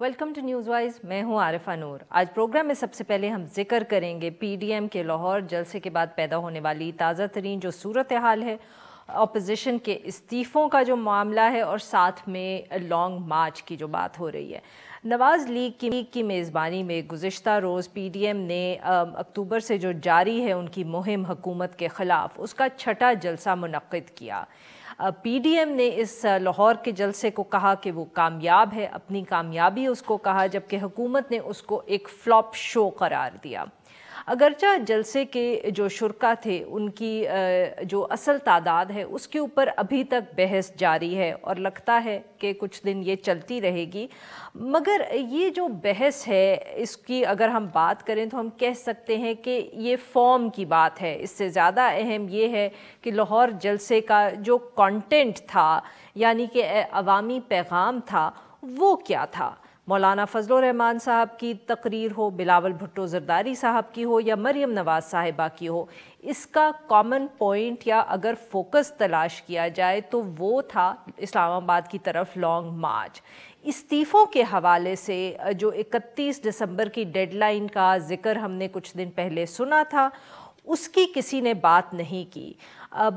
Welcome to news wise. मैं हूं आरिफा नूर। आज प्रोग्राम में सबसे पहले हम जिक्र करेंगे पीडीएम के लाहौर जलसे के बाद पैदा होने वाली ताज़ा तरीन जो सूरत हाल है, अपोजिशन के इस्तीफ़ों का जो मामला है और साथ में लॉन्ग मार्च की जो बात हो रही है। नवाज़ लीग की मेज़बानी में गुज़िश्ता रोज़ पीडीएम ने अक्टूबर से जो जारी है उनकी मुहिम हुकूमत के ख़िलाफ़, उसका छठा जलसा मुनक्किद किया। पीडीएम ने इस लाहौर के जलसे को कहा कि वो कामयाब है, अपनी कामयाबी उसको कहा, जबकि हुकूमत ने उसको एक फ्लॉप शो करार दिया। अगरचा जलसे के जो शुरका थे उनकी जो असल तादाद है उसके ऊपर अभी तक बहस जारी है और लगता है कि कुछ दिन ये चलती रहेगी। मगर ये जो बहस है इसकी अगर हम बात करें तो हम कह सकते हैं कि ये फॉर्म की बात है। इससे ज़्यादा अहम ये है कि लाहौर जलसे का जो कंटेंट था, यानी कि अवामी पैगाम था, वो क्या था। मौलाना फजलुर रहमान साहब की तकरीर हो, बिलावल भुट्टो जरदारी साहब की हो या मरियम नवाज़ साहिबा की हो, इसका कॉमन पॉइंट या अगर फोकस तलाश किया जाए तो वो था इस्लामाबाद की तरफ लॉन्ग मार्च। इस्तीफ़ों के हवाले से जो 31 दिसंबर की डेडलाइन का जिक्र हमने कुछ दिन पहले सुना था, उसकी किसी ने बात नहीं की,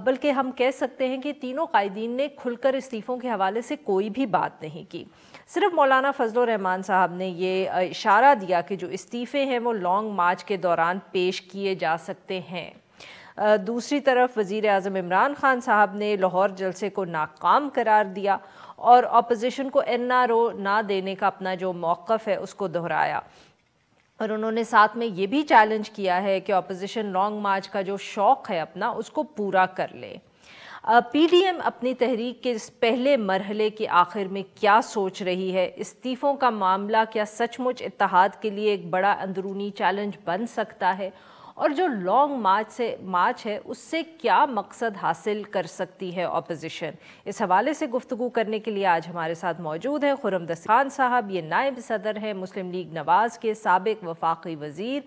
बल्कि हम कह सकते हैं कि तीनों कायदीन ने खुलकर इस्तीफ़ों के हवाले से कोई भी बात नहीं की। सिर्फ मौलाना फजलुर रहमान साहब ने ये इशारा दिया कि जो इस्तीफ़े हैं वो लॉन्ग मार्च के दौरान पेश किए जा सकते हैं। दूसरी तरफ वज़ीर आज़म इमरान खान साहब ने लाहौर जलसे को नाकाम करार दिया और अपोजिशन को एनआरओ ना देने का अपना जो मौक़िफ़ है उसको दोहराया। और उन्होंने साथ में ये भी चैलेंज किया है कि अपोजिशन लॉन्ग मार्च का जो शौक़ है अपना, उसको पूरा कर ले। पीडीएम अपनी तहरीक के इस पहले मरहले के आखिर में क्या सोच रही है? इस्तीफ़ों का मामला क्या सचमुच इत्तेहाद के लिए एक बड़ा अंदरूनी चैलेंज बन सकता है? और जो लॉन्ग मार्च है उससे क्या मकसद हासिल कर सकती है अपोजिशन? इस हवाले से गुफ्तगू करने के लिए आज हमारे साथ मौजूद हैं खुर्रम दस्तान साहब। ये नायब सदर हैं मुस्लिम लीग नवाज़ के, साबिक वफाकी वज़ीर।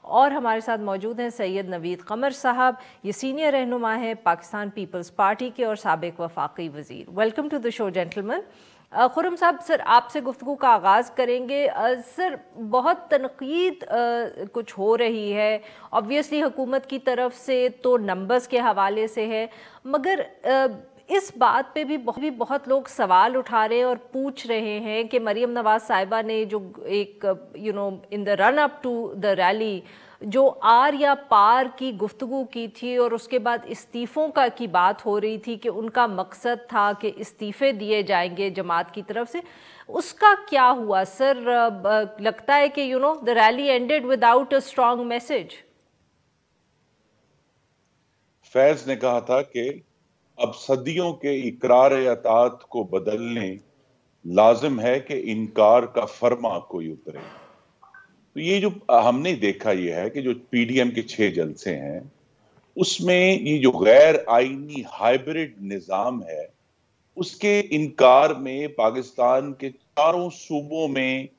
और हमारे साथ मौजूद हैं सैयद नवीद कमर साहब, ये सीनियर रहनुमा है पाकिस्तान पीपल्स पार्टी के और साबिक वफाकी वज़ीर। Welcome to the show gentleman. Khurram साहब, सर आपसे गुफ्तगू का आगाज़ करेंगे। सर, बहुत तनकीद कुछ हो रही है ऑब्वियसली हुकूमत की तरफ से, तो नंबर्स के हवाले से है, मगर इस बात पे भी बहुत लोग सवाल उठा रहे हैं और पूछ रहे हैं कि मरियम नवाज़ साहिबा ने जो एक in the run up to the rally जो आर या पार की गुफ्तगू की थी और उसके बाद इस्तीफ़ों का की बात हो रही थी कि उनका मकसद था कि इस्तीफ़े दिए जाएंगे जमात की तरफ से, उसका क्या हुआ सर? लगता है कि the rally ended without a strong message. Faiz ने कहा था कि अब सदियों के इकरार अतात को बदलने लाजिम है कि इनकार का फरमा कोई उतरे। तो ये जो हमने देखा ये है कि जो पीडीएम के 6 जलसे हैं उसमें ये जो गैर आईनी हाइब्रिड निजाम है उसके इनकार में पाकिस्तान के चारों सूबों में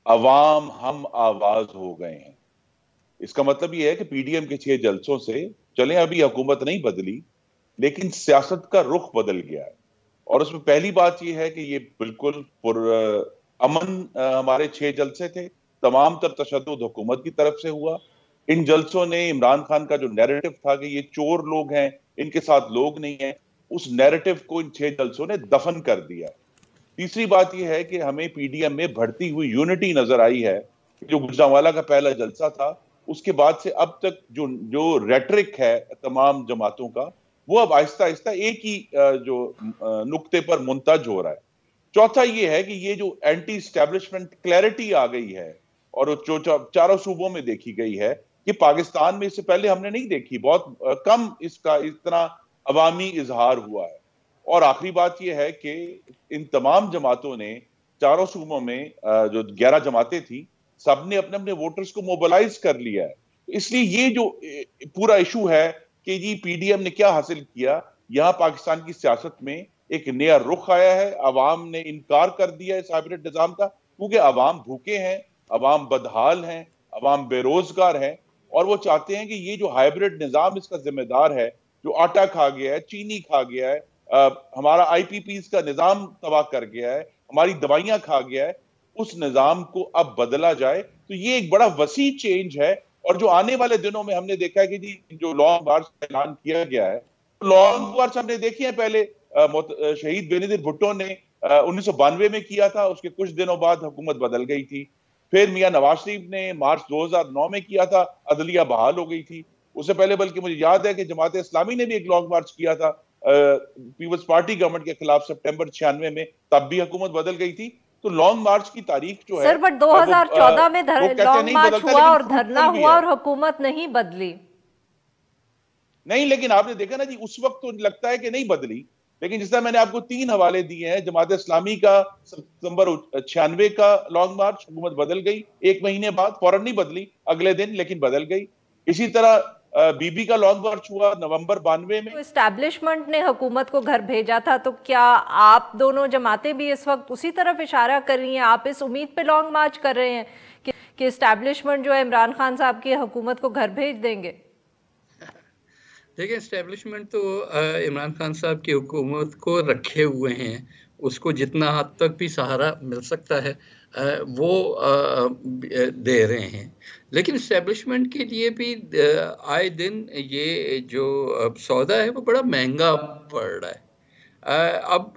अवाम हम आवाज हो गए हैं। इसका मतलब ये है कि पीडीएम के 6 जलसों से, चले अभी हुकूमत नहीं बदली लेकिन सियासत का रुख बदल गया है। और उसमें पहली बात यह है कि ये बिल्कुल अमन हमारे 6 जलसे थे, तमाम तर तशद्दुद हुकूमत की तरफ से हुआ। इन जलसों ने इमरान खान का जो नैरेटिव था कि ये चोर लोग हैं, इनके साथ लोग नहीं है, उस नैरेटिव को इन 6 जलसों ने दफन कर दिया। तीसरी बात यह है कि हमें पीडीएम में बढ़ती हुई यूनिटी नजर आई है। जो गुजरांवाला का पहला जलसा था उसके बाद से अब तक जो रेटरिक है तमाम जमातों का, वो अब आहिस्ता आहिस्ता एक ही जो नुक्ते पर मुंतज हो रहा है। चौथा ये है कि ये जो एंटी एस्टैब्लिशमेंट क्लैरिटी आ गई है और जो चारों सूबों में देखी गई है कि पाकिस्तान में इससे पहले हमने नहीं देखी, बहुत कम इसका इतना अवामी इजहार हुआ है। और आखिरी बात यह है कि इन तमाम जमातों ने चारों सूबों में जो 11 जमातें थी, सबने अपने अपने वोटर्स को मोबिलाइज कर लिया है। इसलिए ये जो पूरा इशू है कि जी पीडीएम ने क्या हासिल किया, यहां पाकिस्तान की सियासत में एक नया रुख आया है। अवाम ने इनकार कर दिया है हाइब्रिड निजाम का, क्योंकि अवाम भूखे हैं, अवाम बदहाल हैं, अवाम बेरोजगार हैं और वो चाहते हैं कि ये जो हाइब्रिड निजाम इसका जिम्मेदार है, जो आटा खा गया है, चीनी खा गया है, हमारा आईपीपीज का निजाम तबाह कर गया है, हमारी दवाइयां खा गया है, उस निजाम को अब बदला जाए। तो ये एक बड़ा वसी चेंज है। और जो आने वाले दिनों में हमने देखा है कि जी जो लॉन्ग मार्च का ऐलान किया गया है, लॉन्ग मार्च हमने देखी है पहले शहीद बेनजीर भुट्टो ने 1992 में किया था, उसके कुछ दिनों बाद हुकूमत बदल गई थी। फिर मियां नवाज शरीफ ने मार्च 2009 में किया था, अदलिया बहाल हो गई थी। उससे पहले बल्कि मुझे याद है कि जमात इस्लामी ने भी एक लॉन्ग मार्च किया था पीपल्स पार्टी गवर्नमेंट के खिलाफ सितंबर 96 में, तब भी हुकूमत बदल गई थी। तो लॉन्ग मार्च की तारीख जो है सर, बट 2014 में लॉन्ग मार्च हुआ और धरना हुआ और हुकूमत नहीं बदली। नहीं, लेकिन आपने देखा ना जी, उस वक्त तो लगता है कि नहीं बदली, लेकिन जिस तरह मैंने आपको 3 हवाले दिए हैं, जमात इस्लामी का सितंबर 96 का लॉन्ग मार्च, हुकूमत बदल गई, 1 महीने बाद, फौरन नहीं बदली, अगले दिन, लेकिन बदल गई। इसी तरह बीबी का लॉन्ग मार्च हुआ नवंबर 92 में। तो एस्टैब्लिशमेंट ने हुकूमत को घर भेजा था, तो क्या आप दोनों जमातें भी इस वक्त उसी तरफ इशारा कर रही हैं? आप इस उम्मीद पे लॉन्ग मार्च कर रहे हैं कि एस्टैब्लिशमेंट जो है इमरान खान साहब की हुकूमत को घर भेज देंगे? देखिए, एस्टेब्लिशमेंट तो इमरान खान साहब की हुकूमत को रखे हुए हैं, उसको जितना हद तक भी सहारा मिल सकता है वो दे रहे हैं। लेकिन इस्टेब्लिशमेंट के लिए भी आए दिन ये जो सौदा है वो बड़ा महंगा पड़ रहा है। अब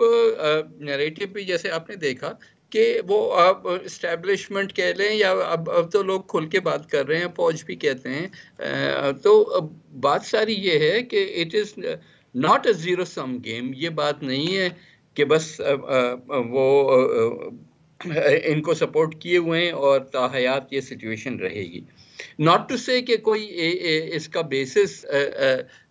नैरेटिव भी जैसे आपने देखा कि वो अब इस्टेब्लिशमेंट कह लें या अब तो लोग खुल के बात कर रहे हैं, फौज भी कहते हैं। तो बात सारी ये है कि it is not a zero sum game. ये बात नहीं है कि बस वो इनको सपोर्ट किए हुए हैं और ताहयात ये सिचुएशन रहेगी। नॉट टू से कि कोई इसका बेसिस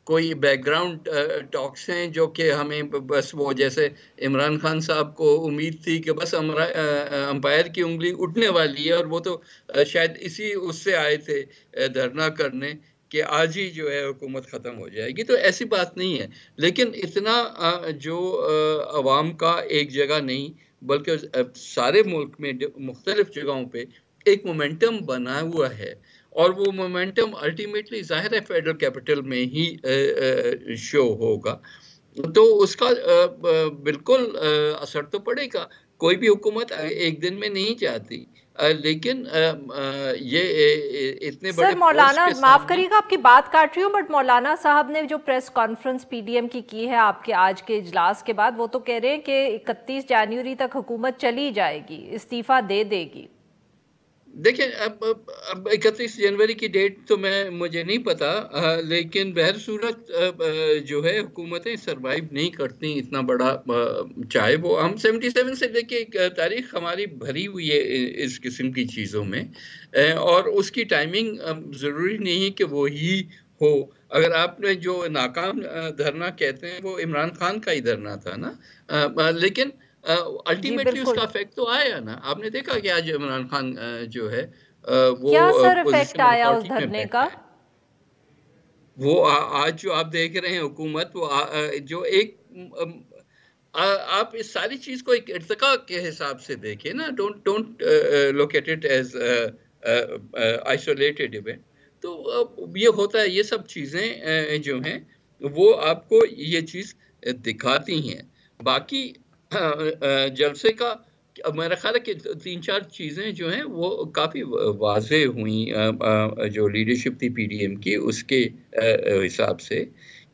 कोई बैकग्राउंड टॉक्स हैं जो कि हमें बस वो जैसे इमरान खान साहब को उम्मीद थी कि बस अंपायर की उंगली उठने वाली है और वो तो शायद इसी उससे आए थे धरना करने कि आज ही जो है हुकूमत ख़त्म हो जाएगी। तो ऐसी बात नहीं है, लेकिन इतना जो अवाम का एक जगह नहीं बल्कि सारे मुल्क में मुख्तलिफ जगहों पे एक मोमेंटम बना हुआ है और वो मोमेंटम अल्टीमेटली जाहिर है फेडरल कैपिटल में ही शो होगा। तो उसका बिल्कुल असर तो पड़ेगा। कोई भी हुकूमत एक दिन में नहीं जाती, लेकिन ये इतने बड़े सर, मौलाना माफ करिएगा आपकी बात काट रही हूँ, बट मौलाना साहब ने जो प्रेस कॉन्फ्रेंस पीडीएम की है आपके आज के इजलास के बाद, वो तो कह रहे हैं कि 31 जनवरी तक हुकूमत चली जाएगी, इस्तीफा दे देगी। देखिए, अब 31 जनवरी की डेट तो मुझे नहीं पता, लेकिन बहर सूरत जो है हुकूमतें सरवाइव नहीं करती इतना बड़ा, चाहे वो हम 77 से लेके तारीख हमारी भरी हुई है इस किस्म की चीज़ों में, और उसकी टाइमिंग ज़रूरी नहीं है कि वो ही हो। अगर आपने जो नाकाम धरना कहते हैं वो इमरान खान का ही धरना था ना, लेकिन अल्टीमेटली उसका इफेक्ट तो आया ना। आपने देखा कि आज इमरान खान जो है वो क्या सर इफेक्ट आया उस धरने का? वो आज जो आप देख रहे हैं हुकूमत, वो जो एक आप इस सारी चीज को एक इर्तिका के हिसाब से देखें ना, don't look at it as isolated event. तो ये होता है, ये सब चीजें जो हैं वो आपको ये चीज दिखाती हैं। बाकी जलसे का मेरा ख्याल है कि 3-4 चीज़ें जो हैं वो काफ़ी वाज़ेह हुई जो लीडरशिप थी पीडीएम की उसके हिसाब से,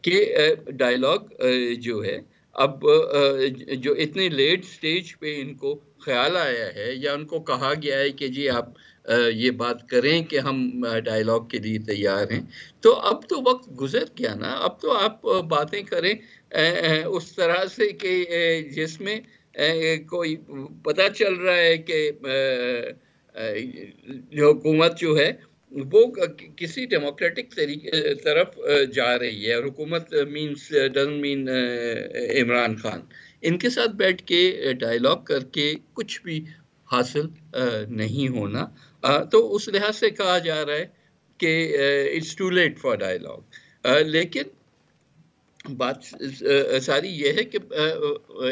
कि डायलॉग जो है अब जो इतने लेट स्टेज पे इनको ख्याल आया है या उनको कहा गया है कि जी आप ये बात करें कि हम डायलॉग के लिए तैयार हैं, तो अब तो वक्त गुजर गया ना। अब तो आप बातें करें उस तरह से कि जिसमें कोई पता चल रहा है कि जो हुकूमत जो है वो किसी डेमोक्रेटिक तरफ जा रही है। और हुकूमत means doesn't mean Imran Khan. इनके साथ बैठ के डायलॉग करके कुछ भी हासिल नहीं होना। तो उस लिहाज से कहा जा रहा है कि it's too late for dialogue. लेकिन बात सारी ये है कि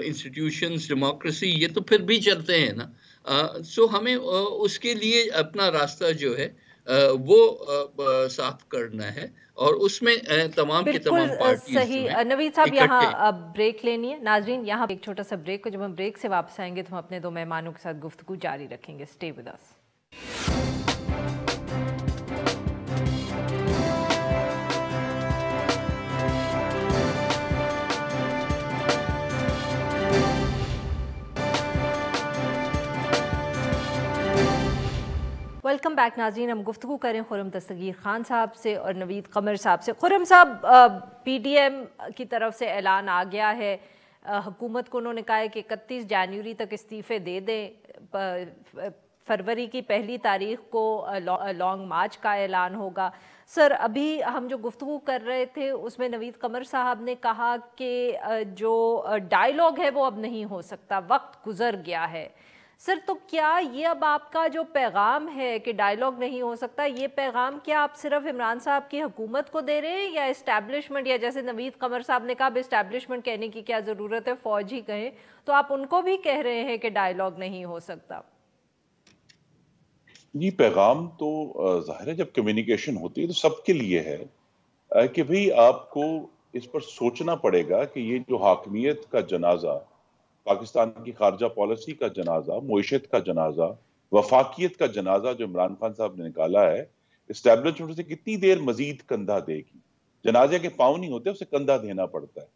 इंस्टीट्यूशंस, डेमोक्रेसी, ये तो फिर भी चलते हैं ना। सो हमें उसके लिए अपना रास्ता जो है वो साफ करना है और उसमें तमाम की तमाम पार्टीज सही। नवीद साहब यहाँ अब ब्रेक लेनी है। नाजरीन यहाँ एक छोटा सा ब्रेक को, जब हम ब्रेक से वापस आएंगे तो हम अपने दो मेहमानों के साथ गुफ्तगू जारी रखेंगे। Stay with us. Welcome back नाज़रीन। हम गुफ्तगू करें खुर्रम दस्तगीर खान साहब से और नवीद कमर साहब से। खुर्रम साहब, पीडीएम की तरफ से ऐलान आ गया है, हुकूमत को उन्होंने कहा है कि 31 जनवरी तक इस्तीफ़े दे दें, फरवरी की 1 तारीख को लॉन्ग मार्च का ऐलान होगा। सर, अभी हम जो गुफ्तगू कर रहे थे उसमें नवीद कमर साहब ने कहा कि जो डायलॉग है वो अब नहीं हो सकता, वक्त गुजर गया है। सर, तो क्या ये अब आपका जो पैगाम है कि डायलॉग नहीं हो सकता, ये पैगाम क्या आप सिर्फ इमरान साहब की हुकूमत को दे रहे हैं या इस्टेब्लिशमेंट, या जैसे नवीद कमर साहब ने कहा अब इस्टेब्लिशमेंट कहने की क्या ज़रूरत है, फौज ही कहें, तो आप उनको भी कह रहे हैं कि डायलॉग नहीं हो सकता? जी, पैगाम तो जाहिर है जब कम्युनिकेशन होती है तो सबके लिए है कि भाई आपको इस पर सोचना पड़ेगा कि ये जो हाकमियत का जनाजा, पाकिस्तान की खारजा पॉलिसी का जनाजा, मुईशत का जनाजा, वफाकियत का जनाजा जो इमरान खान साहब ने निकाला है, इस्टेब्लिशमेंट से कितनी देर मजीद कंधा देगी। जनाजे के पाँव नहीं होते, उसे कंधा देना पड़ता है।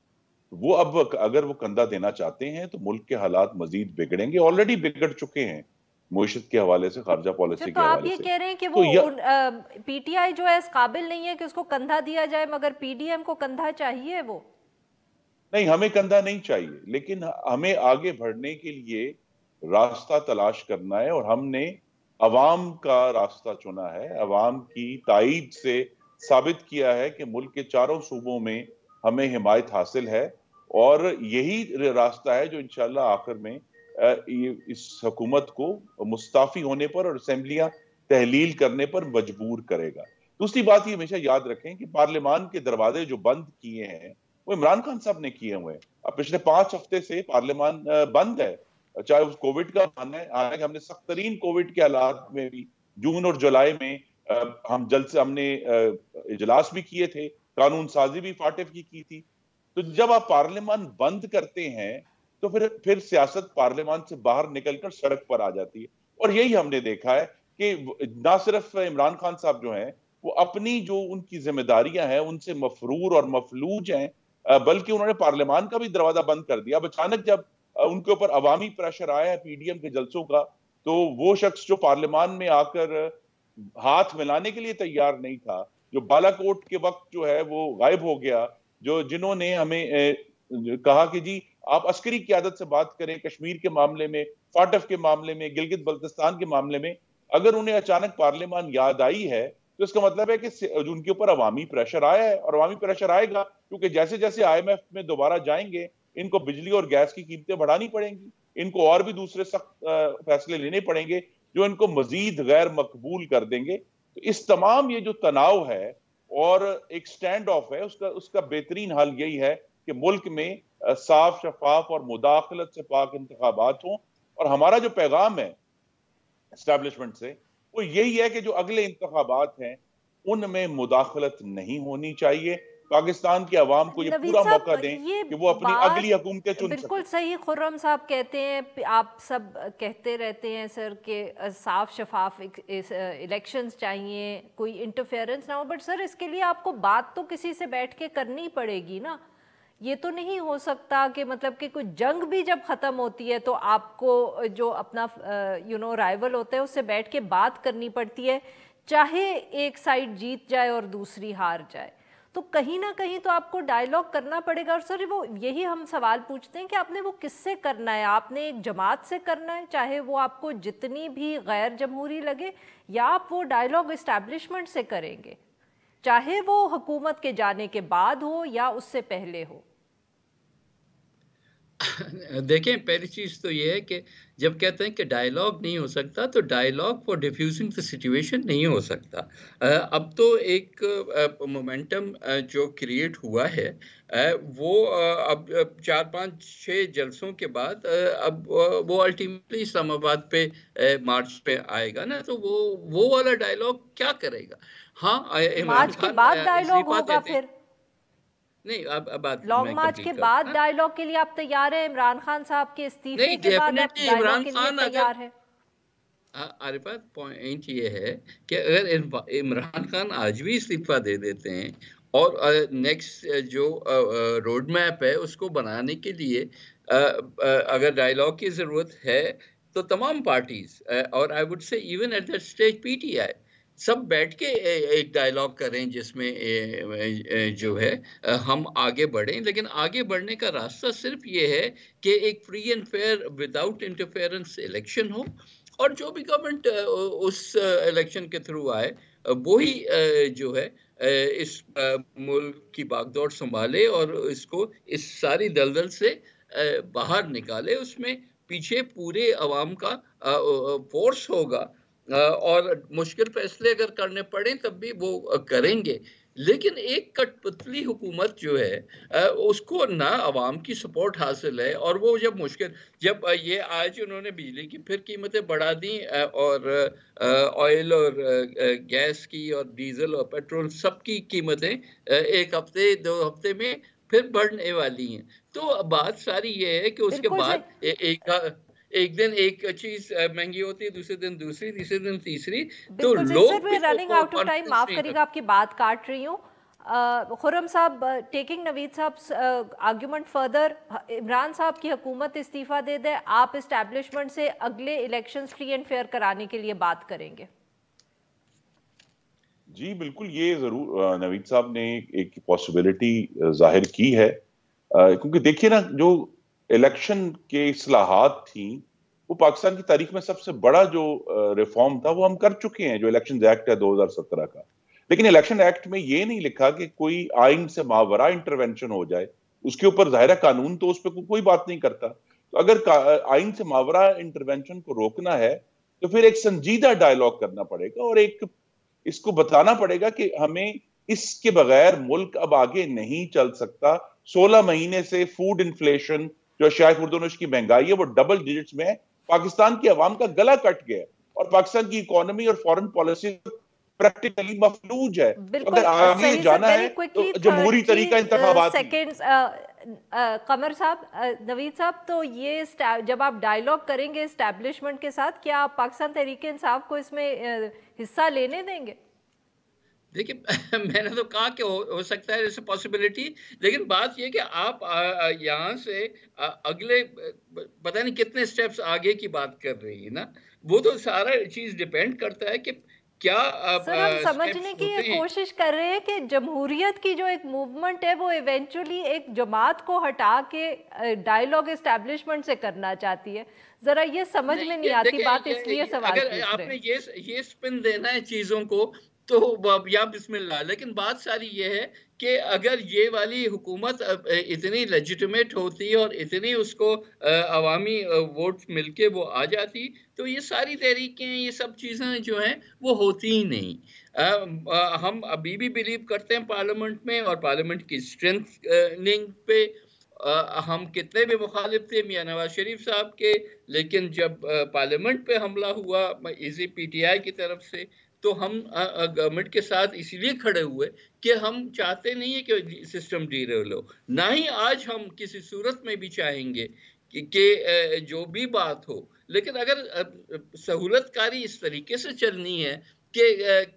वो अब अगर वो कंधा देना चाहते हैं तो मुल्क के हालात मजीद बिगड़ेंगे, ऑलरेडी बिगड़ चुके हैं मुईशत के हवाले से, खारजा पॉलिसी के हवाले से। तो आप ये कह रहे हैं कि वो पीटीआई जो है इस काबिल नहीं है कि उसको कंधा दिया जाए, मगर पीडीएम को कंधा चाहिए? वो नहीं, हमें कंधा नहीं चाहिए, लेकिन हमें आगे बढ़ने के लिए रास्ता तलाश करना है और हमने अवाम का रास्ता चुना है। अवाम की ताईद से साबित किया है कि मुल्क के चारों सूबों में हमें हिमायत हासिल है और यही रास्ता है जो इंशाल्लाह आखिर में इस हुकूमत को मुस्ताफी होने पर और असेंबलियां तहलील करने पर मजबूर करेगा। दूसरी बात ये हमेशा याद रखें कि पार्लियामान के दरवाजे जो बंद किए हैं वो इमरान खान साहब ने किए हुए हैं। अब पिछले 5 हफ्ते से पार्लियामान बंद है, चाहे उस कोविड का बहाना है। हालांकि हमने सख्त तरीन कोविड के हालात में भी जून और जुलाई में हमने इजलास भी किए थे, कानून साजी भी फाटिफ की थी। तो जब आप पार्लियामान बंद करते हैं तो फिर सियासत पार्लियामान से बाहर निकलकर सड़क पर आ जाती है। और यही हमने देखा है कि ना सिर्फ इमरान खान साहब जो हैं वो अपनी जो उनकी जिम्मेदारियां हैं उनसे मफरूर और मफलूज हैं, बल्कि उन्होंने पार्लियामान का भी दरवाजा बंद कर दिया। अब अचानक जब उनके ऊपर अवामी प्रेशर आया है पीडीएम के जलसों का, तो वो शख्स जो पार्लियामान में आकर हाथ मिलाने के लिए तैयार नहीं था, जो बालाकोट के वक्त जो है वो गायब हो गया, जिन्होंने हमें कहा कि जी आप अस्करी क़यादत से बात करें कश्मीर के मामले में, फाटफ के मामले में, गिलगित बल्तिस्तान के मामले में, अगर उन्हें अचानक पार्लियामान याद आई है तो इसका मतलब है कि उनके ऊपर अवामी प्रेशर आया है और अवामी प्रेशर आएगा क्योंकि जैसे जैसे आईएमएफ में दोबारा जाएंगे इनको बिजली और गैस की कीमतें बढ़ानी पड़ेंगी, इनको और भी दूसरे सख्त फैसले लेने पड़ेंगे जो इनको मजीद गैर मकबूल कर देंगे। तो इस तमाम ये जो तनाव है और एक स्टैंड ऑफ है, उसका बेहतरीन हल यही है कि मुल्क में साफ, शफाफ और मुदाखलत से पाक इंतखाबात हों। और हमारा जो पैगाम है एस्टैब्लिशमेंट से वो यही है कि जो अगले इंतखाबात हैं उनमें मुदाखलत नहीं होनी चाहिए। पाकिस्तान की आवाम को ये पूरा मौका दें कि वो अपनी अगली हुकूमतें चुन सकें। बिल्कुल सही खुर्रम साहब कहते हैं, आप सब कहते रहते हैं सर कि साफ शफाफ इलेक्शंस चाहिए, कोई इंटरफेरेंस ना हो, बट सर इसके लिए आपको बात तो किसी से बैठ के करनी पड़ेगी ना। ये तो नहीं हो सकता कि मतलब कि कोई जंग भी जब ख़त्म होती है तो आपको जो अपना राइवल होता है उससे बैठ के बात करनी पड़ती है, चाहे एक साइड जीत जाए और दूसरी हार जाए। तो कहीं ना कहीं तो आपको डायलॉग करना पड़ेगा। और सर वो यही हम सवाल पूछते हैं कि आपने वो किससे करना है? आपने एक जमात से करना है, चाहे वो आपको जितनी भी गैर जमहूरी लगे, या आप वो डायलॉग इस्टेब्लिशमेंट से करेंगे, चाहे वो हुकूमत के जाने के बाद हो या उससे पहले हो? देखें, पहली चीज तो ये है कि जब कहते हैं कि डायलॉग नहीं हो सकता, तो dialogue for defusing the situation नहीं हो सकता। अब तो एक मोमेंटम जो क्रिएट हुआ है, वो अब 4-5-6 जलसों के बाद अब वो अल्टीमेटली इस्लामाबाद पे मार्च पे आएगा ना, तो वो वाला डायलॉग क्या करेगा? हाँ, इमरान मार्च के खान बाद डायलॉग इस्तीफा होगा देते हैं। फिर? नहीं, अब बात लॉन्ग मैं मार्च के कंप्लीट बाद करूँ। डायलॉग के लिए आप तैयार हैं? इमरान खान साहब के इस्तीफे नहीं, के बाद आप डेफिनेटली डायलॉग इमरान के लिए खान अगर तैयार हैं? आरिफत, पॉइंट ये है कि अगर इमरान खान आज भी इस्तीफा दे देते हैं और नेक्स्ट जो रोड मैप है उसको बनाने के लिए अगर डायलॉग की जरूरत है, तो तमाम पार्टीज और I would say even at that stage PTI सब बैठ के एक डायलॉग करें जिसमें जो है हम आगे बढ़ें। लेकिन आगे बढ़ने का रास्ता सिर्फ ये है कि एक free and fair without interference election हो, और जो भी गवर्नमेंट उस इलेक्शन के थ्रू आए वो ही जो है इस मुल्क की बागडोर संभाले और इसको इस सारी दलदल से बाहर निकाले। उसमें पीछे पूरे अवाम का फोर्स होगा, और मुश्किल फैसले अगर करने पड़े तब भी वो करेंगे। लेकिन एक कठपुतली हुकूमत जो है उसको ना अवाम की सपोर्ट हासिल है, और वो जब ये आज उन्होंने बिजली की फिर कीमतें बढ़ा दी, और ऑयल और गैस की और डीजल और पेट्रोल सबकी कीमतें एक हफ्ते 2 हफ्ते में फिर बढ़ने वाली हैं। तो बात सारी ये है कि उसके बिल्कुल सही। बाद एक दिन एक चीज महंगी होती है, दूसरे दिन दूसरी, तीसरे दिन तीसरी, तो बिल्कुल सही सर, लोग वे भी तो running out of time, confidence माफ नहीं करिएगा रखते। आपकी बात काट रही हूँ। खुर्रम साहब, टेकिंग नवीद साहब आर्ग्यूमेंट फर्दर, इमरान साहब की हुकूमत इस्तीफा दे दे, आप इस्टेब्लिशमेंट से अगले इलेक्शंस फ्री एंड फेयर कराने के लिए बात करेंगे? जी बिल्कुल, ये जरूर नवीद साहब ने एक पॉसिबिलिटी जाहिर की है, क्योंकि देखिए ना, जो इलेक्शन के इस्लाहात थी वो पाकिस्तान की तारीख में सबसे बड़ा जो रिफॉर्म था वो हम कर चुके हैं, जो इलेक्शन एक्ट है 2017 का। लेकिन इलेक्शन एक्ट में ये नहीं लिखा कि कोई आइन से मावरा इंटरवेंशन हो जाए। उसके ऊपर जाहिर है कानून तो उस पर कोई बात नहीं करता। तो अगर आइन से मावरा इंटरवेंशन को रोकना है तो फिर एक संजीदा डायलॉग करना पड़ेगा और एक इसको बताना पड़ेगा कि हमें इसके बगैर मुल्क अब आगे नहीं चल सकता। 16 महीने से फूड इन्फ्लेशन, जो अशियाए खुर्दोनोश की महंगाई है, वो डबल डिजिट्स में है। पाकिस्तान की आवाम का गला कट गया और पाकिस्तान की इकोनॉमी और फॉरेन पॉलिसी प्रैक्टिकली मफलूज है। तो बिल्कुल अगर आगे सही सर, जाना वेरी है क्विकली तो जमहूरी 30 तरीका इंतखाबात ही। सेकेंड्स। कमर साहब, नवीद साहब, तो ये जब आप डायलॉग करेंगे इस्टेब्लिशमेंट के साथ, क्या आप पाकिस्तान तहरीक इंसाफ को इसमें हिस्सा लेने देंगे? देखिए, मैंने तो कहा कि हो सकता है जैसे पॉसिबिलिटी, लेकिन बात यह कि आप यहाँ से अगले पता नहीं कितने स्टेप्स आगे की बात कर रही है ना, वो तो सारा चीज डिपेंड करता है कि क्या सर, हम समझने स्टेप्स की ये होते हैं। कोशिश कर रहे हैं कि जमहूरियत की जो एक मूवमेंट है वो इवेंचुअली एक जमात को हटा के डायलॉग एस्टेब्लिशमेंट से करना चाहती है। जरा ये समझ नहीं, में नहीं ये आती देखिए, बात, इसलिए सवाल अगर पूछ रहे आपने हैं। ये स्पिन देना है चीजों को, तो या बिस्मिल्लाह। लेकिन बात सारी ये है कि अगर ये वाली हुकूमत इतनी लेजिटिमेट होती और इतनी उसको अवामी वोट मिलके वो आ जाती, तो ये सारी तहरीकें, ये सब चीजें जो हैं वो होती ही नहीं। हम अभी भी बिलीव करते हैं पार्लियामेंट में और पार्लियामेंट की स्ट्रेंथनिंग पे। हम कितने भी मुखालिफ थे मियां नवाज शरीफ साहब के, लेकिन जब पार्लियामेंट पे हमला हुआ इसी पीटीआई की तरफ से, तो हम गवर्नमेंट के साथ इसीलिए खड़े हुए कि हम चाहते नहीं है कि सिस्टम डीरेल हो। ना ही आज हम किसी सूरत में भी चाहेंगे कि जो भी बात हो। लेकिन अगर सहूलतकारी इस तरीके से चलनी है कि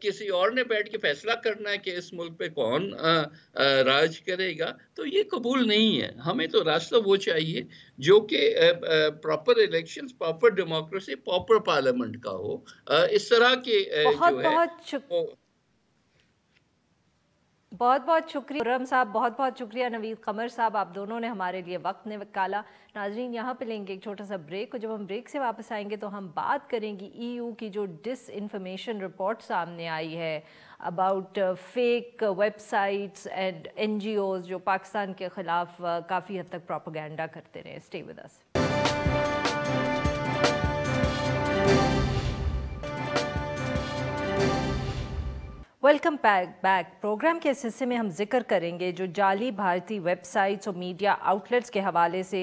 किसी और ने बैठ के फैसला करना है कि इस मुल्क पे कौन राज करेगा, तो ये कबूल नहीं है। हमें तो रास्ता वो चाहिए जो कि proper elections, proper democracy, proper parliament का हो। इस तरह के बहुत जो है बहुत वो बहुत बहुत शुक्रिया खुर्रम साहब, बहुत बहुत शुक्रिया नवीद कमर साहब, आप दोनों ने हमारे लिए वक्त निकाला। नाजरीन, यहाँ पे लेंगे एक छोटा सा ब्रेक, और जब हम ब्रेक से वापस आएंगे तो हम बात करेंगे EU की जो डिसइंफॉर्मेशन रिपोर्ट सामने आई है about fake websites and NGOs जो पाकिस्तान के ख़िलाफ़ काफ़ी हद तक प्रोपेगेंडा करते रहे। Stay with us. Welcome back. Programme के इस हिस्से में हम जिक्र करेंगे जो जाली भारतीय वेबसाइट्स और मीडिया आउटलेट्स के हवाले से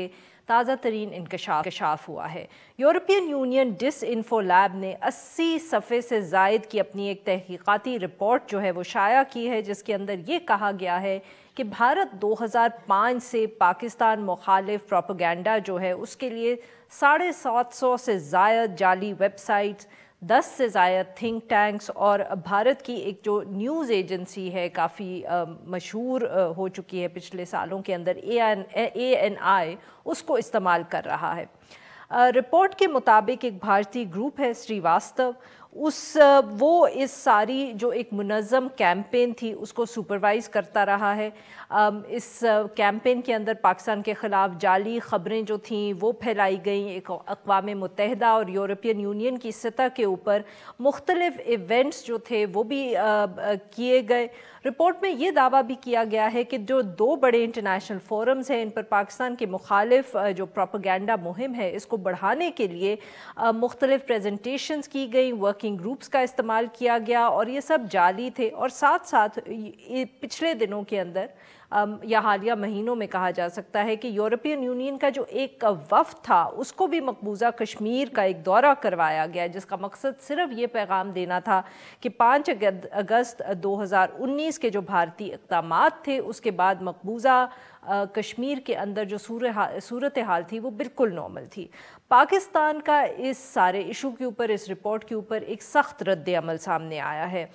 ताज़ा तरीन इंकशाफ हुआ है। यूरोपियन यूनियन डिसइंफो लैब ने 80 सफ़े से ज़ायद की अपनी एक तहकीकाती रिपोर्ट जो है वो शाया की है, जिसके अंदर ये कहा गया है कि भारत 2005 से पाकिस्तान मुखालिफ प्रोपेगेंडा जो है उसके लिए 750 से ज़ायद जाली वेबसाइट्स, 10 से ज़ायद थिंक टैंक्स और भारत की एक जो न्यूज़ एजेंसी है काफ़ी मशहूर हो चुकी है पिछले सालों के अंदर, ANI, उसको इस्तेमाल कर रहा है। रिपोर्ट के मुताबिक एक भारतीय ग्रुप है श्रीवास्तव, वो इस सारी जो एक मुनज़्ज़म कैंपेन थी उसको सुपरवाइज़ करता रहा है। इस कैंपेन के अंदर पाकिस्तान के ख़िलाफ़ जाली ख़बरें जो थीं वो फैलाई गईं। एक अक़वाम मुत्तहिदा और यूरोपियन यूनियन की सतह के ऊपर मुख्तलिफ़ इवेंट्स जो थे वो भी किए गए। रिपोर्ट में ये दावा भी किया गया है कि जो 2 बड़े इंटरनेशनल फोरम्स हैं इन पर पाकिस्तान के मुखालिफ जो प्रोपेगेंडा मुहिम है इसको बढ़ाने के लिए मुख्तलिफ प्रेजेंटेशंस की गई, वर्किंग ग्रुप्स का इस्तेमाल किया गया और ये सब जाली थे। और साथ साथ पिछले दिनों के अंदर या हालिया महीनों में कहा जा सकता है कि यूरोपियन यूनियन का जो एक वफ़द था उसको भी मकबूजा कश्मीर का एक दौरा करवाया गया, जिसका मकसद सिर्फ ये पैगाम देना था कि 5 अगस्त 2019 के जो भारतीय इक़दामात थे उसके बाद मकबूजा कश्मीर के अंदर जो सूरत हाल थी वो बिल्कुल नॉर्मल थी। पाकिस्तान का इस सारे इशू के ऊपर, इस रिपोर्ट के ऊपर एक सख्त रद्द अमल सामने आया है।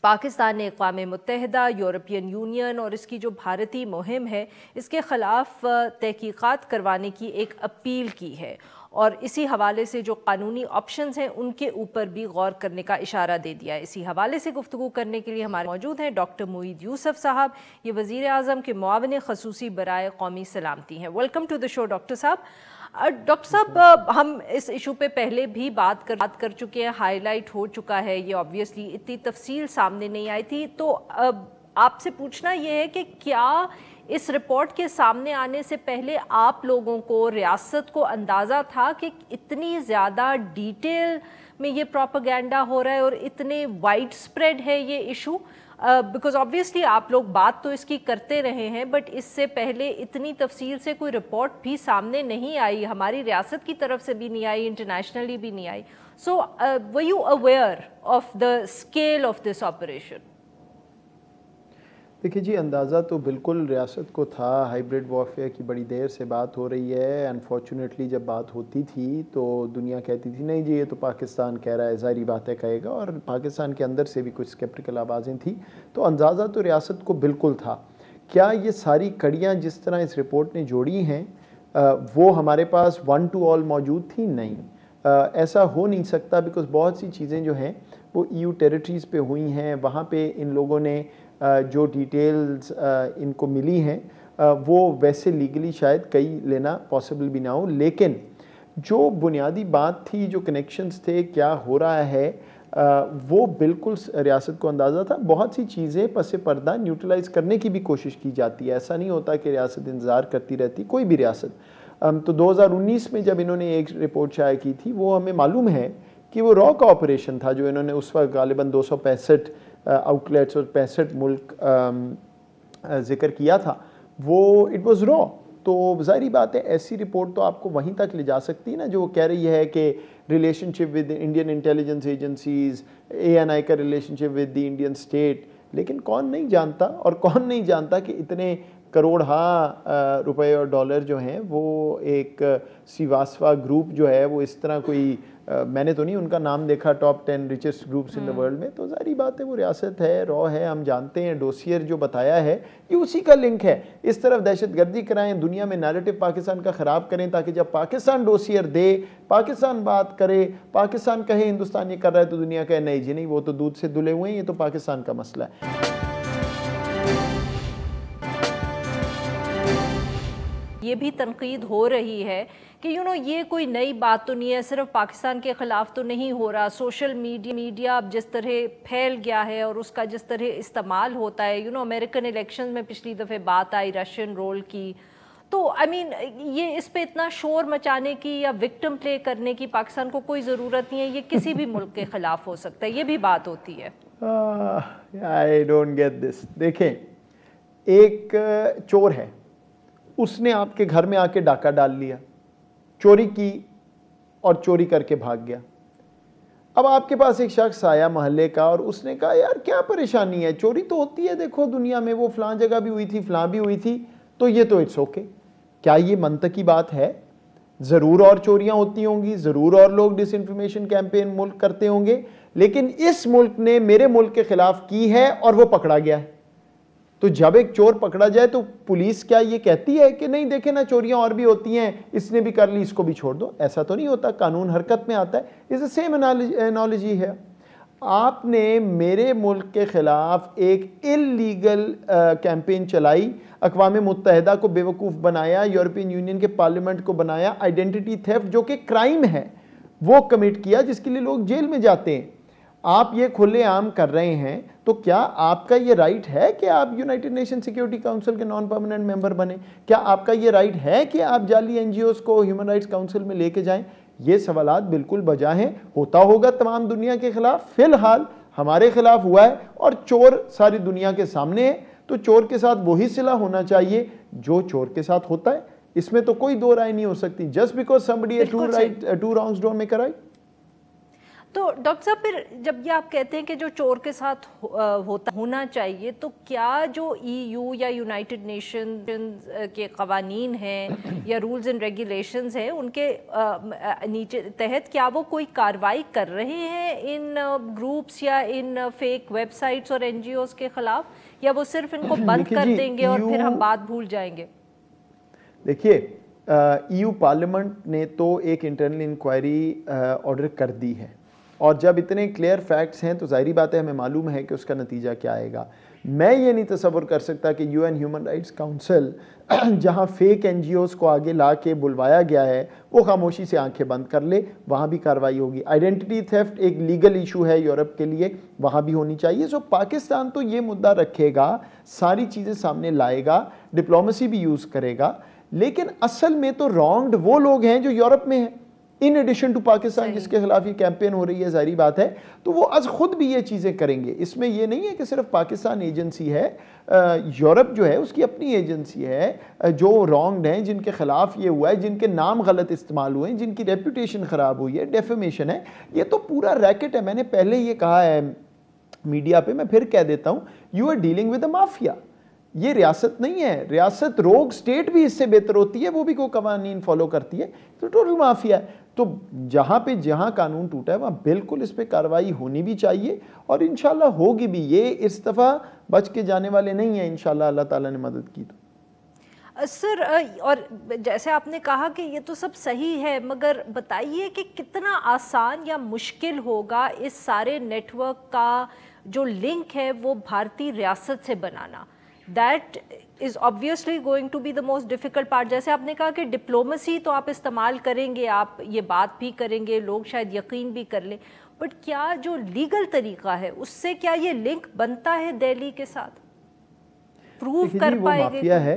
पाकिस्तान ने अक़वाम मुत्तहिदा, यूरोपियन यूनियन और इसकी जो भारतीय मुहिम है इसके ख़िलाफ़ तहकीक़ात करवाने की एक अपील की है और इसी हवाले से जो कानूनी ऑप्शंस हैं उनके ऊपर भी गौर करने का इशारा दे दिया है। इसी हवाले से गुफ्तगू करने के लिए हमारे मौजूद हैं डॉक्टर मोईद यूसुफ साहब, ये वज़ीर आज़म के मुआविन ख़ुसूसी बराए कौमी सलामती हैं। Welcome to the show doctor साहब। डॉक्टर साहब, हम इस इशू पे पहले भी बात कर चुके हैं, हाईलाइट हो चुका है, ये ऑब्वियसली इतनी तफसील सामने नहीं आई थी। तो आपसे पूछना ये है कि क्या इस रिपोर्ट के सामने आने से पहले आप लोगों को, रियासत को अंदाज़ा था कि इतनी ज़्यादा डिटेल में ये प्रोपेगेंडा हो रहा है और इतने वाइड स्प्रेड है ये इशू? बिकॉज ऑब्वियसली आप लोग बात तो इसकी करते रहे हैं, बट इससे पहले इतनी तफसील से कोई रिपोर्ट भी सामने नहीं आई, हमारी रियासत की तरफ से भी नहीं आई, इंटरनेशनली भी नहीं आई। So were you aware of the scale of this operation? देखिए जी, अंदाज़ा तो बिल्कुल रियासत को था। हाइब्रिड वॉरफेयर की बड़ी देर से बात हो रही है। अनफॉर्चुनेटली जब बात होती थी तो दुनिया कहती थी नहीं जी ये तो पाकिस्तान कह रहा है, ज़ाहिरी बात है कहेगा, और पाकिस्तान के अंदर से भी कुछ स्केप्टिकल आवाज़ें थी। तो अंदाज़ा तो रियासत को बिल्कुल था। क्या ये सारी कड़ियाँ जिस तरह इस रिपोर्ट ने जोड़ी हैं वो हमारे पास 1 to all मौजूद थी? नहीं, ऐसा हो नहीं सकता, बिकॉज़ बहुत सी चीज़ें जो हैं वो EU टेरिटरीज़ पे हुई हैं। वहाँ पे इन लोगों ने जो डिटेल्स इनको मिली हैं वो वैसे लीगली शायद कई लेना पॉसिबल भी ना हो, लेकिन जो बुनियादी बात थी, जो कनेक्शंस थे, क्या हो रहा है, वो बिल्कुल रियासत को अंदाज़ा था। बहुत सी चीज़ें पसे पर्दा न्यूट्रलाइज़ करने की भी कोशिश की जाती है, ऐसा नहीं होता कि रियासत इंतज़ार करती रहती, कोई भी रियासत। तो 2019 में जब इन्होंने एक रिपोर्ट शाया की थी, वो हमें मालूम है कि वो रॉ का ऑपरेशन था जो इन्होंने उस वक्त गालिबन 265 आउटलेट्स और 65 मुल्क जिक्र किया था, वो इट वाज रॉ। तो ज़ाहिरी बात है ऐसी रिपोर्ट तो आपको वहीं तक ले जा सकती है ना, जो कह रही है कि relationship with Indian intelligence agencies, ANI का relationship with the Indian state. लेकिन कौन नहीं जानता, और कौन नहीं जानता कि इतने करोड़ रुपए और डॉलर जो हैं वो एक श्रीवास्तव ग्रुप जो है वो इस तरह कोई मैंने तो नहीं उनका नाम देखा top 10 richest groups in the world में। तो ज़ाहिर बात है वो रियासत है, रॉ है, हम जानते हैं। डोसियर जो बताया है ये उसी का लिंक है। इस तरफ दहशतगर्दी कराएं, दुनिया में नैरेटिव पाकिस्तान का ख़राब करें, ताकि जब पाकिस्तान डोसियर दे, पाकिस्तान बात करे, पाकिस्तान कहे हिंदुस्तान ये कर रहा है, तो दुनिया कहे नहीं जी नहीं, वो तो दूध से धुले हुए हैं, ये तो पाकिस्तान का मसला है। ये भी तनकीद हो रही है कि ये कोई नई बात तो नहीं है, सिर्फ पाकिस्तान के ख़िलाफ़ तो नहीं हो रहा। सोशल मीडिया अब जिस तरह फैल गया है और उसका जिस तरह इस्तेमाल होता है, अमेरिकन इलेक्शन में पिछली दफ़े बात आई रशियन रोल की, तो ये इस पे इतना शोर मचाने की या विक्टिम प्ले करने की पाकिस्तान को कोई ज़रूरत नहीं है। ये किसी भी मुल्क के ख़िलाफ़ हो सकता है, ये भी बात होती है। I don't get this. देखें, एक चोर है, उसने आपके घर में आके डाका डाल लिया, चोरी की और चोरी करके भाग गया। अब आपके पास एक शख्स आया मोहल्ले का और उसने कहा यार क्या परेशानी है, चोरी तो होती है, देखो दुनिया में वो फलां जगह भी हुई थी, फलां भी हुई थी, तो ये तो इट्स ओके। क्या ये मंतकी बात है? ज़रूर और चोरियां होती होंगी, ज़रूर और लोग डिसइंफॉर्मेशन कैंपेन मुल्क करते होंगे, लेकिन इस मुल्क ने मेरे मुल्क के खिलाफ की है और वो पकड़ा गया है। तो जब एक चोर पकड़ा जाए तो पुलिस क्या ये कहती है कि नहीं देखे ना चोरियां और भी होती हैं, इसने भी कर ली, इसको भी छोड़ दो? ऐसा तो नहीं होता, कानून हरकत में आता है। इस सेम एनालॉजी है। आपने मेरे मुल्क के खिलाफ एक इल्लीगल कैंपेन चलाई, अक़वाम मुत्तहिदा को बेवकूफ़ बनाया, यूरोपियन यूनियन के पार्लियामेंट को बनाया, आइडेंटिटी थेफ्ट जो कि क्राइम है वो कमिट किया, जिसके लिए लोग जेल में जाते हैं। आप ये खुलेआम कर रहे हैं, तो क्या आपका ये राइट है कि आप यूनाइटेड नेशन सिक्योरिटी काउंसिल के नॉन परमानेंट मेंबर बने? क्या आपका ये राइट है कि आप जाली एनजीओज को ह्यूमन राइट्स काउंसिल में लेके जाएं? ये सवालात बिल्कुल बजा हैं। होता होगा तमाम दुनिया के खिलाफ, फिलहाल हमारे खिलाफ हुआ है और चोर सारी दुनिया के सामने है, तो चोर के साथ वही सिला होना चाहिए जो चोर के साथ होता है। इसमें तो कोई दो राय नहीं हो सकती। Just because somebody two wrongs don't make a right. तो डॉक्टर साहब, फिर जब ये आप कहते हैं कि जो चोर के साथ होना चाहिए, तो क्या जो EU या यूनाइटेड नेशन के कवानीन हैं या रूल्स एंड रेगुलेशंस हैं, उनके नीचे तहत क्या वो कोई कार्रवाई कर रहे हैं इन ग्रुप्स या इन फेक वेबसाइट्स और NGOs के खिलाफ, या वो सिर्फ इनको बंद कर देंगे और फिर हम बात भूल जाएंगे? देखिए, EU पार्लियामेंट ने तो एक इंटरनल इंक्वायरी ऑर्डर कर दी है, और जब इतने क्लियर फैक्ट्स हैं तो जाहिर बात है हमें मालूम है कि उसका नतीजा क्या आएगा। मैं ये नहीं तसव्वुर कर सकता कि UN ह्यूमन राइट्स काउंसिल जहाँ फेक NGOs को आगे ला के बुलवाया गया है वो खामोशी से आंखें बंद कर ले, वहाँ भी कार्रवाई होगी। आइडेंटिटी थेफ्ट एक लीगल इशू है यूरोप के लिए, वहाँ भी होनी चाहिए। सो पाकिस्तान तो ये मुद्दा रखेगा, सारी चीज़ें सामने लाएगा, डिप्लोमेसी भी यूज़ करेगा, लेकिन असल में तो रॉन्ग्ड वो लोग हैं जो यूरोप में हैं, इन एडिशन टू पाकिस्तान जिसके खिलाफ ये कैंपेन हो रही है। जाहिर बात है तो वो आज खुद भी ये चीज़ें करेंगे। इसमें ये नहीं है कि सिर्फ पाकिस्तान एजेंसी है, यूरोप जो है उसकी अपनी एजेंसी है जो रॉन्ग्ड हैं, जिनके खिलाफ ये हुआ है, जिनके नाम गलत इस्तेमाल हुए हैं, जिनकी रेपुटेशन ख़राब हुई है, डेफेमेशन है। ये तो पूरा रैकेट है। मैंने पहले ये कहा है मीडिया पे, मैं फिर कह देता हूँ, you are dealing with a mafia. ये रियासत नहीं है, रियासत रोग स्टेट भी इससे बेहतर होती है, वो भी कोई कवानीन फॉलो करती है, तो टोटल माफिया है। तो जहाँ कानून टूटा है वहाँ बिल्कुल इस पर कार्रवाई होनी भी चाहिए और इंशाल्लाह होगी भी। ये इस दफ़ा बच के जाने वाले नहीं है इंशाल्लाह, अल्लाह ताला ने मदद की तो। सर, और जैसे आपने कहा कि ये तो सब सही है, मगर बताइए कि कितना आसान या मुश्किल होगा इस सारे नेटवर्क का जो लिंक है वो भारतीय रियासत से बनाना। That is obviously going to be the most difficult part. जैसे आपने कहा कि डिप्लोमेसी तो आप इस्तेमाल करेंगे, आप ये बात भी करेंगे, लोग शायद यकीन भी कर लें, बट क्या जो लीगल तरीका है उससे क्या ये लिंक बनता है दिल्ली के साथ? प्रूव कर पाएंगे? माफिया है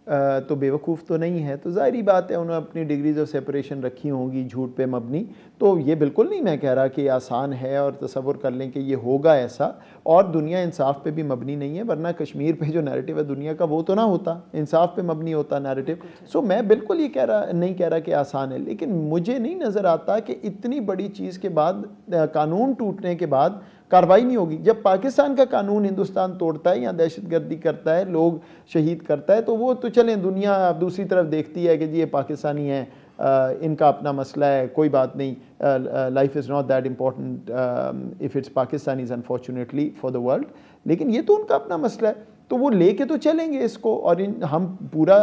तो बेवकूफ़ तो नहीं है, तो ज़ाहिरी बात है उन्होंने अपनी डिग्रीज ऑफ सेपरेशन रखी होंगी झूठ पे मबनी। तो ये बिल्कुल नहीं मैं कह रहा कि आसान है और तसव्वुर कर लें कि ये होगा ऐसा, और दुनिया इंसाफ पे भी मबनी नहीं है, वरना कश्मीर पे जो नैरेटिव है दुनिया का वो तो ना होता, इंसाफ पे मबनी होता नैरेटिव। सो मैं बिल्कुल ये नहीं कह रहा कि आसान है, लेकिन मुझे नहीं नज़र आता कि इतनी बड़ी चीज़ के बाद, कानून टूटने के बाद कार्रवाई नहीं होगी। जब पाकिस्तान का कानून हिंदुस्तान तोड़ता है या दहशतगर्दी करता है, लोग शहीद करता है, तो वो तो चलें, दुनिया दूसरी तरफ देखती है कि जी ये पाकिस्तानी हैं, इनका अपना मसला है, कोई बात नहीं, life is not that important if it's Pakistanis unfortunately for the world. लेकिन ये तो उनका अपना मसला है, तो वो लेके तो चलेंगे इसको, और हम पूरा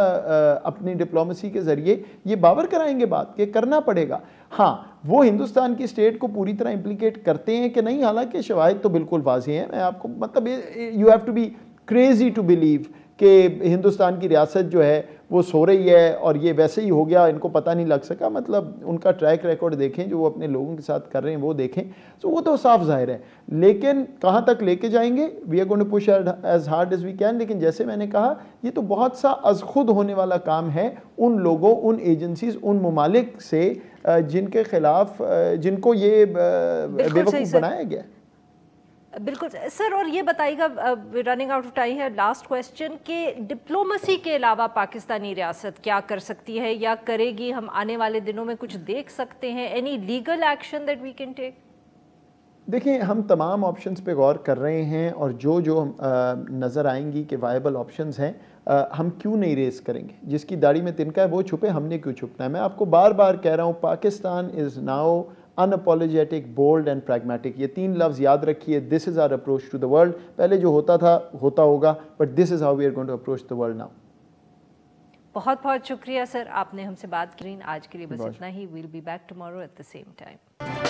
अपनी डिप्लोमेसी के ज़रिए ये बावर कराएंगे बात कि करना पड़ेगा। हाँ, वो हिंदुस्तान की स्टेट को पूरी तरह इम्प्लिकेट करते हैं कि नहीं, हालांकि शवाहिद तो बिल्कुल वाज़ेह हैं। मैं आपको मतलब you have to be crazy to believe कि हिंदुस्तान की रियासत जो है वो सो रही है और ये वैसे ही हो गया, इनको पता नहीं लग सका। मतलब उनका ट्रैक रिकॉर्ड देखें, जो वो अपने लोगों के साथ कर रहे हैं वो देखें, तो वो तो साफ जाहिर है। लेकिन कहाँ तक लेके जाएंगे, we are going to push as hard as we can. लेकिन जैसे मैंने कहा, ये तो बहुत सा अज खुद होने वाला काम है उन लोगों, उन एजेंसीज, उन ममालिक से जिनके खिलाफ, जिनको ये बेवकूफ़ बनाया गया। बिल्कुल सर, और ये बताइएगा, रनिंग आउट ऑफ टाइम है, लास्ट क्वेश्चन, कि डिप्लोमेसी के अलावा पाकिस्तानी रियासत क्या कर सकती है या करेगी? हम आने वाले दिनों में कुछ देख सकते हैं? Any legal action that we can take? देखिए, हम तमाम ऑप्शंस पे गौर कर रहे हैं और जो नज़र आएंगी कि वायबल ऑप्शंस हैं, हम क्यों नहीं रेस करेंगे। जिसकी दाढ़ी में तिनका है वो छुपे, हमने क्यों छुपना है। मैं आपको बार बार कह रहा हूँ, Pakistan is now unapologetic, bold and pragmatic. ये 3 लफ्ज़ याद रखिए। This is our approach to the world. पहले जो होता था होता होगा, but this is how we are going to approach the world now. बहुत बहुत शुक्रिया सर, आपने हमसे बात की। आज के लिए बस इतना ही। We'll be back tomorrow at the same time.